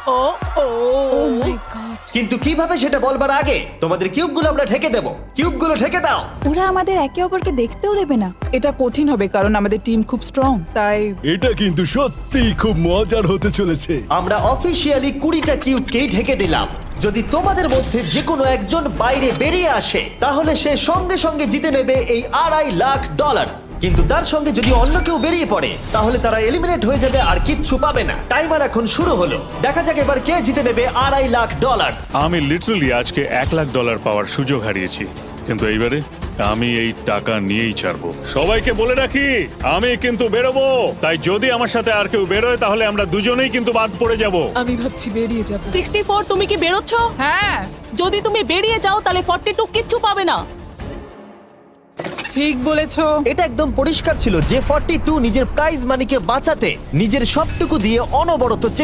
O O Oh my God! কিন্তু কিভাবে সেটা বলবার আগে তোমাদের কিউবগুলো আমরা ঢেকে দেব। কিউবগুলো ঢেকে দাও। ওরা আমাদের একে অপরকে দেখতেও দেবে না। এটা কঠিন হবে কারণ আমাদের টিম খুব স্ট্রং, তাই এটা কিন্তু সত্যিই খুব মজার হতে চলেছে। আমরা অফিসিয়ালি 20টা কিউবকেই ঢেকে দিলাম। যদি তোমাদের মধ্যে যে কোনো একজন বাইরে বেরিয়ে আসে তাহলে সে সঙ্গে সঙ্গে জিতে নেবে এই $2.5 লাখ। কিন্তু তার সঙ্গে যদি অন্য কেউ বেরিয়ে পড়ে তাহলে তারা এলিমিনেট হয়ে যাবে আর কিচ্ছু পাবে না। টাইমার এখন শুরু হলো, দেখা যাক এবার কে জিতে নেবে $2.5 লাখ। আমি লিটারালি আজকে $1,00,000 পাওয়ার সুযোগ হারিয়েছি, কিন্তু এইবারে আমি এই টাকা নিয়েই ছাড়বো। সবাইকে বলে রাখি আমি কিন্তু বেরোবো, তাই যদি আমার সাথে আর কেউ বেরোয় তাহলে আমরা দুজনেই কিন্তু বাদ পড়ে যাব। আমি ভাবছি বেরিয়ে যাব। 64 তুমি কি বেরোচ্ছ? হ্যাঁ, যদি তুমি বেরিয়ে যাও তাহলে 42 কিচ্ছু পাবে না। ঠিক বলেছো। এটা একদম পরিষ্কার ছিল যে 42 নিজের প্রাইজ মানিকে বাঁচাতে নিজের সবটুকু দিয়ে অনবরত